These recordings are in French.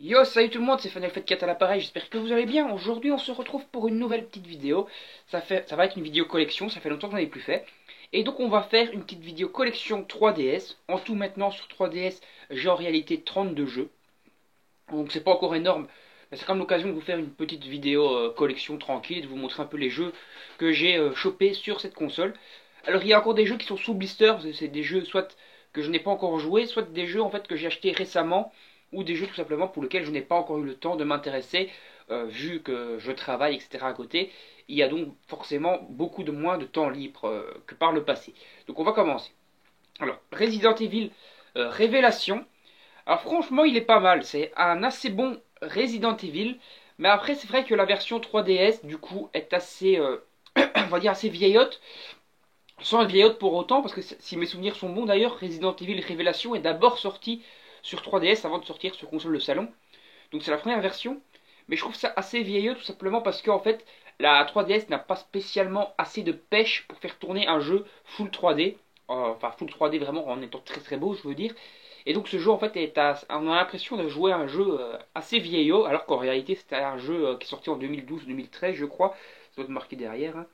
Yo, salut tout le monde, c'est Final Fight 4 à l'appareil, j'espère que vous allez bien. Aujourd'hui, on se retrouve pour une nouvelle petite vidéo. Ça va être une vidéo collection, ça fait longtemps que j'en ai plus fait. Et donc, on va faire une petite vidéo collection 3DS. En tout, maintenant, sur 3DS, j'ai en réalité 32 jeux. Donc, c'est pas encore énorme, mais c'est comme l'occasion de vous faire une petite vidéo collection tranquille, de vous montrer un peu les jeux que j'ai chopés sur cette console. Alors, il y a encore des jeux qui sont sous blister, c'est des jeux soit que je n'ai pas encore joué, soit des jeux en fait que j'ai achetés récemment, ou des jeux tout simplement pour lesquels je n'ai pas encore eu le temps de m'intéresser, vu que je travaille, etc. à côté. Il y a donc forcément beaucoup de moins de temps libre que par le passé. Donc on va commencer. Alors, Resident Evil Révélation. Alors franchement, il est pas mal. C'est un assez bon Resident Evil. Mais après, c'est vrai que la version 3DS, du coup, est assez, on va dire, assez vieillotte. Sans être vieillotte pour autant, parce que si mes souvenirs sont bons d'ailleurs, Resident Evil Révélation est d'abord sorti sur 3DS avant de sortir sur console de salon. Donc c'est la première version. Mais je trouve ça assez vieillot tout simplement parce qu'en fait, la 3DS n'a pas spécialement assez de pêche pour faire tourner un jeu full 3D. Enfin, full 3D vraiment en étant très très beau, je veux dire. Et donc ce jeu en fait on a l'impression de jouer à un jeu assez vieillot, alors qu'en réalité c'était un jeu qui est sorti en 2012-2013 je crois. Ça doit être marqué derrière. Hein.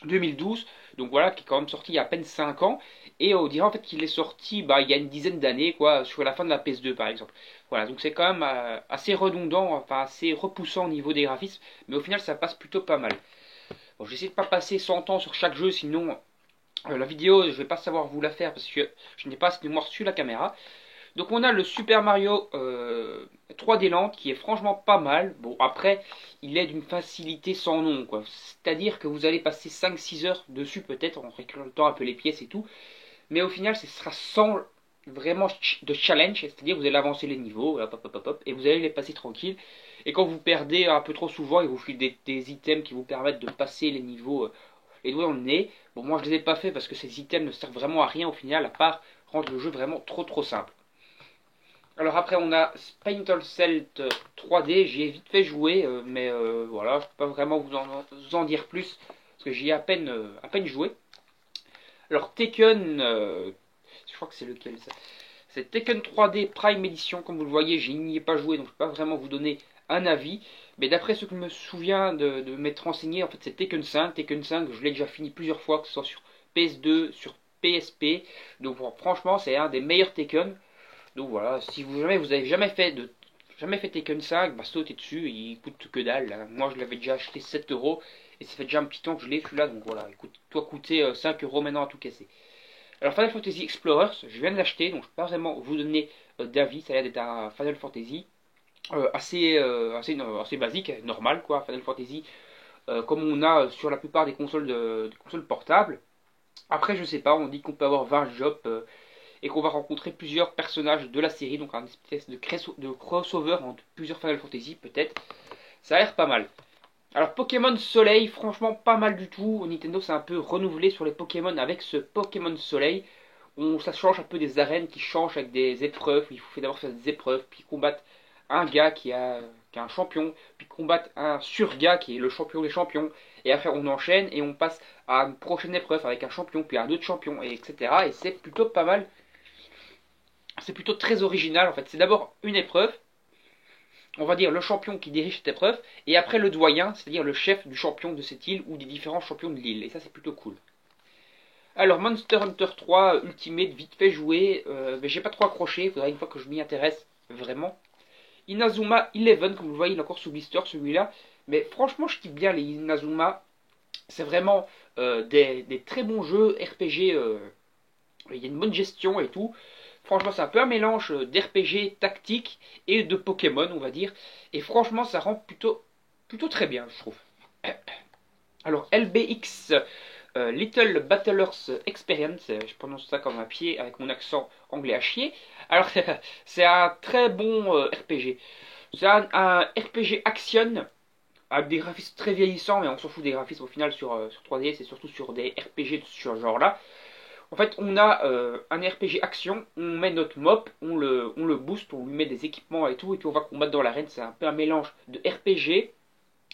2012, donc voilà, qui est quand même sorti il y a à peine 5 ans, et on dirait en fait qu'il est sorti il y a une dizaine d'années, quoi, sur la fin de la PS2 par exemple. Voilà, donc c'est quand même assez redondant, enfin assez repoussant au niveau des graphismes, mais au final ça passe plutôt pas mal. Bon, j'essaie de pas passer 100 ans sur chaque jeu, sinon la vidéo je vais pas savoir vous la faire parce que je n'ai pas assez de mémoire sur la caméra. Donc on a le Super Mario 3D Land qui est franchement pas mal. Bon après, il est d'une facilité sans nom quoi. C'est-à-dire que vous allez passer 5-6 heures dessus peut-être en récoltant un peu les pièces et tout. Mais au final, ce sera sans vraiment de challenge. C'est-à-dire que vous allez avancer les niveaux, hop, hop, hop, hop, et vous allez les passer tranquille. Et quand vous perdez un peu trop souvent, il vous file des items qui vous permettent de passer les niveaux les doigts dans le nez. Bon moi je les ai pas fait parce que ces items ne servent vraiment à rien au final à part rendre le jeu vraiment trop simple. Alors après on a Splinter Cell 3D, j'y ai vite fait jouer, mais voilà, je peux pas vraiment vous en dire plus, parce que j'y ai à peine joué. Alors Tekken, je crois que c'est lequel ça? C'est Tekken 3D Prime Edition, comme vous le voyez, je n'y ai pas joué, donc je peux pas vraiment vous donner un avis. Mais d'après ce que je me souviens de m'être renseigné, en fait c'est Tekken 5. Tekken 5, je l'ai déjà fini plusieurs fois, que ce soit sur PS2, sur PSP. Donc bon, franchement c'est un des meilleurs Tekken. Donc voilà, si vous avez jamais fait Tekken 5, bah sautez dessus, il coûte que dalle. Hein. Moi je l'avais déjà acheté 7 euros et ça fait déjà un petit temps que je l'ai celui-là, donc voilà, il doit coûter 5 euros maintenant à tout casser. Alors Final Fantasy Explorers, je viens de l'acheter, donc je peux pas vraiment vous donner d'avis, ça a l'air d'être un Final Fantasy assez basique, normal quoi, Final Fantasy, comme on a sur la plupart des consoles portables. Après je sais pas, on dit qu'on peut avoir 20 jobs et qu'on va rencontrer plusieurs personnages de la série, donc un espèce de crossover entre plusieurs Final Fantasy peut-être. Ça a l'air pas mal. Alors Pokémon Soleil, franchement pas mal du tout. Nintendo s'est un peu renouvelé sur les Pokémon avec ce Pokémon Soleil. Ça change un peu des arènes qui changent avec des épreuves. Il faut d'abord faire des épreuves, puis combattre un gars qui est un champion, puis combattre un surgars qui est le champion des champions. Et après on enchaîne et on passe à une prochaine épreuve avec un champion, puis un autre champion, et etc. Et c'est plutôt pas mal. C'est plutôt très original en fait. C'est d'abord une épreuve, on va dire le champion qui dirige cette épreuve, et après le doyen, c'est-à-dire le chef du champion de cette île ou des différents champions de l'île. Et ça c'est plutôt cool. Alors Monster Hunter 3 Ultimate, vite fait jouer, mais j'ai pas trop accroché, il faudrait une fois que je m'y intéresse vraiment. Inazuma 11, comme vous le voyez, il est encore sous blister celui-là, mais franchement je kiffe bien les Inazuma, c'est vraiment des très bons jeux RPG, il y a une bonne gestion et tout. Franchement, c'est un peu un mélange d'RPG tactique et de Pokémon, on va dire. Et franchement, ça rend plutôt très bien, je trouve. Alors, LBX, Little Battlers Experience, je prononce ça comme un pied avec mon accent anglais à chier. Alors, c'est un très bon RPG. C'est un RPG action avec des graphismes très vieillissants, mais on s'en fout des graphismes au final sur 3DS et surtout sur des RPG de ce genre-là. En fait, on a un RPG action, on met notre mop, on le booste, on lui met des équipements et tout, et puis on va combattre dans l'arène. C'est un peu un mélange de RPG,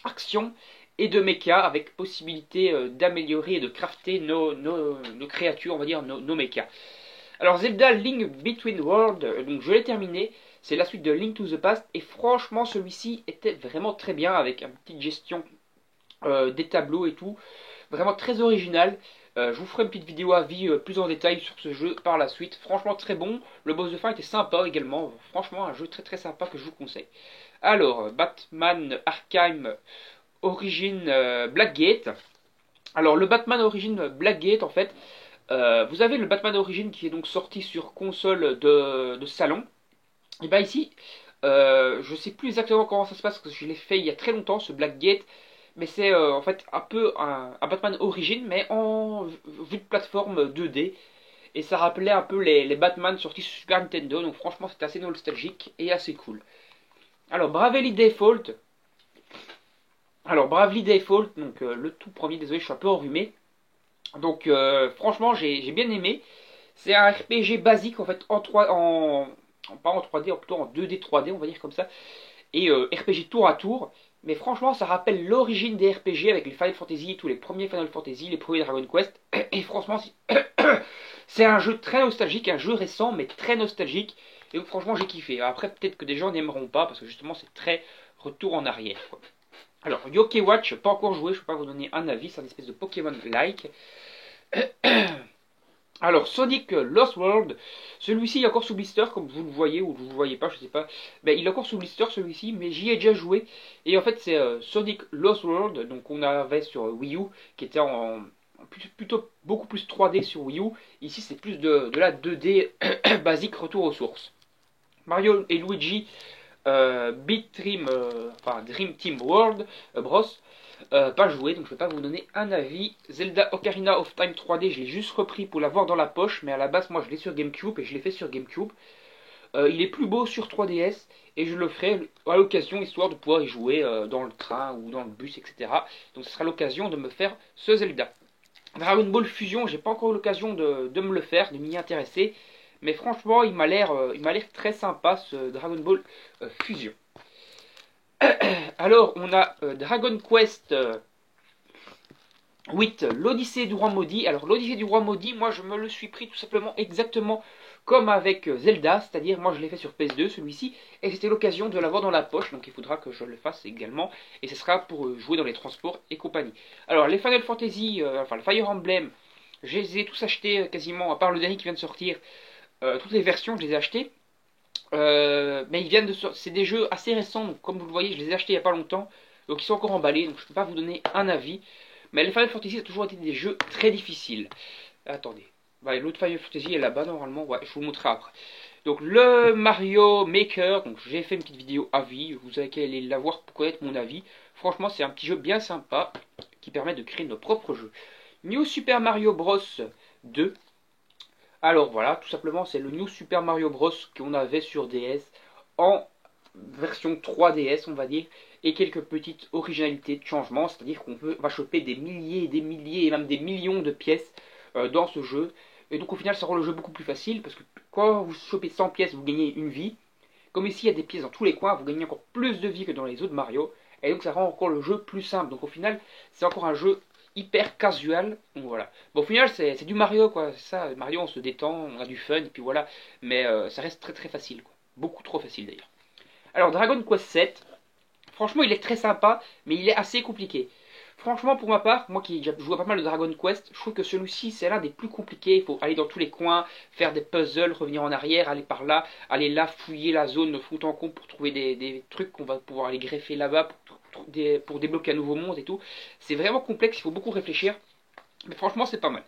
action et de mecha, avec possibilité d'améliorer et de crafter nos créatures, on va dire nos mechas. Alors Zelda Link Between Worlds, donc je l'ai terminé. C'est la suite de Link to the Past. Et franchement, celui-ci était vraiment très bien avec une petite gestion des tableaux et tout. Vraiment très original. Je vous ferai une petite vidéo à vie plus en détail sur ce jeu par la suite. Franchement très bon. Le boss de fin était sympa également. Franchement un jeu très très sympa que je vous conseille. Alors, Batman Arkham Origin Blackgate. Alors le Batman Origin Blackgate en fait, vous avez le Batman Origin qui est donc sorti sur console de salon. Et bien ici, je sais plus exactement comment ça se passe parce que je l'ai fait il y a très longtemps ce Blackgate. Mais c'est en fait un peu un Batman Origin mais en vue de plateforme 2D. Et ça rappelait un peu les Batman sortis sur Super Nintendo. Donc franchement c'était assez nostalgique et assez cool. Alors Bravely Default. Alors Bravely Default, donc le tout premier, désolé je suis un peu enrhumé. Donc franchement j'ai bien aimé. C'est un RPG basique en fait pas en 3D, plutôt en 2D 3D on va dire comme ça. Et RPG tour à tour. Mais franchement ça rappelle l'origine des RPG avec les Final Fantasy, tous les premiers Final Fantasy, les premiers Dragon Quest. Et franchement c'est un jeu très nostalgique, un jeu récent mais très nostalgique. Et donc franchement j'ai kiffé. Après peut-être que des gens n'aimeront pas parce que justement c'est très retour en arrière quoi. Alors, Yokai Watch, pas encore joué, je ne peux pas vous donner un avis, c'est une espèce de Pokémon-like. Alors, Sonic Lost World, celui-ci est encore sous blister, comme vous le voyez, ou vous le voyez pas, je sais pas. Ben, il est encore sous blister celui-ci, mais j'y ai déjà joué. Et en fait, c'est Sonic Lost World, donc on avait sur Wii U, qui était plutôt beaucoup plus 3D sur Wii U. Ici, c'est plus de la 2D basique, retour aux sources. Mario et Luigi Dream Team World Bros. Pas joué, donc je ne vais pas vous donner un avis. Zelda Ocarina of Time 3D, je l'ai juste repris pour l'avoir dans la poche, mais à la base, moi je l'ai sur GameCube et je l'ai fait sur GameCube. Il est plus beau sur 3DS et je le ferai à l'occasion histoire de pouvoir y jouer dans le train ou dans le bus, etc. Donc ce sera l'occasion de me faire ce Zelda. Dragon Ball Fusion, j'ai pas encore eu l'occasion de me le faire, de m'y intéresser. Mais franchement, il m'a l'air très sympa ce Dragon Ball Fusion. Alors, on a Dragon Quest 8, l'Odyssée du Roi Maudit. Alors, l'Odyssée du Roi Maudit, moi je me le suis pris tout simplement exactement comme avec Zelda, c'est-à-dire moi je l'ai fait sur PS2 celui-ci, et c'était l'occasion de l'avoir dans la poche, donc il faudra que je le fasse également, et ce sera pour jouer dans les transports et compagnie. Alors, les Final Fantasy, enfin le Fire Emblem, je les ai tous achetés quasiment, à part le dernier qui vient de sortir. Toutes les versions, je les ai achetées. Mais ils viennent de c'est des jeux assez récents, donc comme vous le voyez, je les ai achetés il n'y a pas longtemps. Donc ils sont encore emballés, donc je ne peux pas vous donner un avis. Mais les Final Fantasy, ça a toujours été des jeux très difficiles. Attendez. Ouais, l'autre Final Fantasy est là-bas normalement. Ouais, je vous le montrerai après. Donc le Mario Maker, donc j'ai fait une petite vidéo avis. Vous allez aller la voir pour connaître mon avis. Franchement, c'est un petit jeu bien sympa qui permet de créer nos propres jeux. New Super Mario Bros 2. Alors voilà, tout simplement c'est le New Super Mario Bros qu'on avait sur DS en version 3DS on va dire, et quelques petites originalités de changement, c'est-à-dire qu'on va choper des milliers et des milliers et même des millions de pièces dans ce jeu. Et donc au final ça rend le jeu beaucoup plus facile, parce que quand vous chopez 100 pièces vous gagnez une vie. Comme ici il y a des pièces dans tous les coins, vous gagnez encore plus de vie que dans les autres Mario, et donc ça rend encore le jeu plus simple. Donc au final c'est encore un jeu hyper casual, donc voilà. Bon, au final c'est du Mario quoi, c'est ça, Mario on se détend, on a du fun et puis voilà, mais ça reste très très facile quoi, beaucoup trop facile d'ailleurs. Alors Dragon Quest 7, franchement il est très sympa, mais il est assez compliqué. Franchement pour ma part, moi qui joue pas mal de Dragon Quest, je trouve que celui-ci c'est l'un des plus compliqués, il faut aller dans tous les coins, faire des puzzles, revenir en arrière, aller par là, aller là, fouiller la zone de fond en comble pour trouver des trucs qu'on va pouvoir aller greffer là-bas pour débloquer un nouveau monde et tout. C'est vraiment complexe, il faut beaucoup réfléchir, mais franchement c'est pas mal.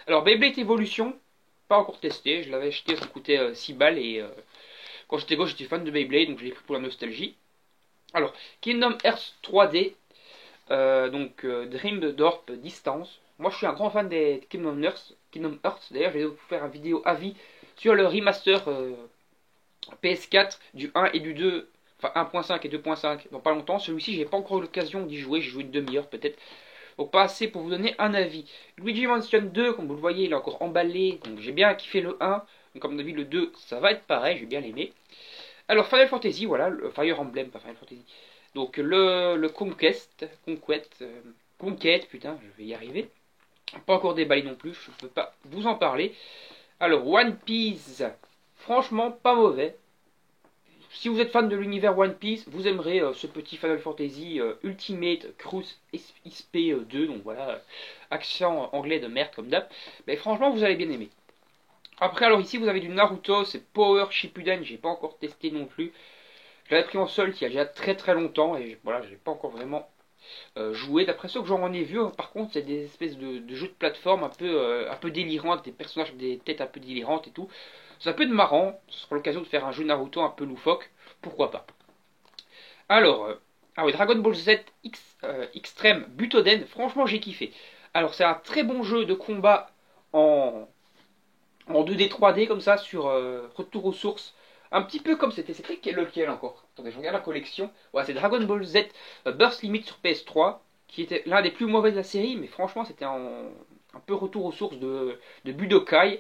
Alors Beyblade Evolution, pas encore testé, je l'avais acheté, ça coûtait 6 balles et quand j'étais gauche j'étais fan de Beyblade donc je l'ai pris pour la nostalgie. Alors Kingdom Hearts 3D, Dream Drop Distance. Moi je suis un grand fan des Kingdom Hearts. D'ailleurs je vais vous faire une vidéo avis sur le remaster PS4 du 1 et du 2, enfin 1.5 et 2.5 dans pas longtemps. Celui-ci j'ai pas encore eu l'occasion d'y jouer, j'ai joué une demi-heure peut-être. Donc pas assez pour vous donner un avis. Luigi Mansion 2, comme vous le voyez, il est encore emballé. Donc j'ai bien kiffé le 1. Donc comme d'avis le 2, ça va être pareil, j'ai bien aimé. Alors Final Fantasy, voilà, le Fire Emblem, pas Final Fantasy. Donc le Conquête, putain, je vais y arriver. Pas encore déballé non plus, je peux pas vous en parler. Alors One Piece, franchement pas mauvais. si vous êtes fan de l'univers One Piece, vous aimerez ce petit Final Fantasy Ultimate Cruise XP2, donc voilà, accent anglais de merde comme d'hab. Mais franchement, vous allez bien aimer. Après, alors ici, vous avez du Naruto, c'est Power Shippuden, j'ai pas encore testé non plus. Je l'avais pris en solde il y a déjà très très longtemps, et voilà, j'ai pas encore vraiment joué. D'après ce que j'en ai vu, par contre, c'est des espèces de jeux de plateforme un peu délirants, avec des personnages avec des têtes un peu délirantes et tout. Ça peut être marrant, ce sera l'occasion de faire un jeu Naruto un peu loufoque, pourquoi pas. Alors, ah oui, Dragon Ball Z Extreme Butoden, franchement j'ai kiffé. Alors c'est un très bon jeu de combat en 2D 3D comme ça sur retour aux sources. Un petit peu comme c'était lequel encore? Attendez, je regarde la collection. Ouais, c'est Dragon Ball Z Burst Limit sur PS3, qui était l'un des plus mauvais de la série, mais franchement c'était un peu retour aux sources de Budokai.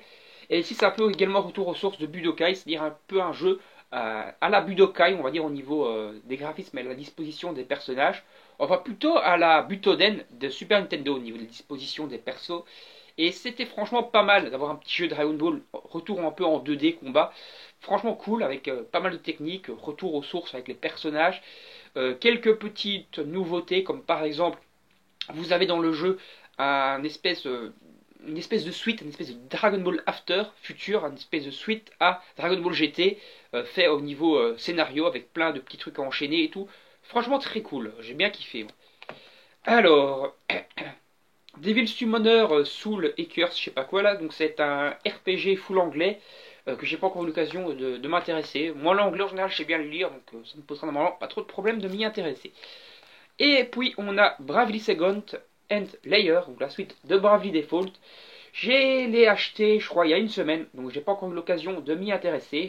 Et ici c'est un peu également retour aux sources de Budokai, c'est-à-dire un peu un jeu à la Budokai, on va dire au niveau des graphismes et à la disposition des personnages. Enfin plutôt à la Butoden de Super Nintendo au niveau des dispositions des persos. Et c'était franchement pas mal d'avoir un petit jeu Dragon Ball, retour un peu en 2D combat. Franchement cool, avec pas mal de techniques, retour aux sources avec les personnages. Quelques petites nouveautés, comme par exemple, vous avez dans le jeu une espèce de suite, une espèce de Dragon Ball After futur, une espèce de suite à Dragon Ball GT, fait au niveau scénario, avec plein de petits trucs à enchaîner et tout. Franchement très cool, j'ai bien kiffé. Alors, Devil Summoner Soul et Curse, je sais pas quoi là, donc c'est un RPG full anglais que j'ai pas encore eu l'occasion de m'intéresser. Moi l'anglais en général je sais bien le lire, donc ça me posera normalement pas trop de problème de m'y intéresser. Et puis on a Bravely Second and Layer, donc la suite de Bravely Default. J'ai les acheté je crois il y a une semaine, donc j'ai pas encore eu l'occasion de m'y intéresser.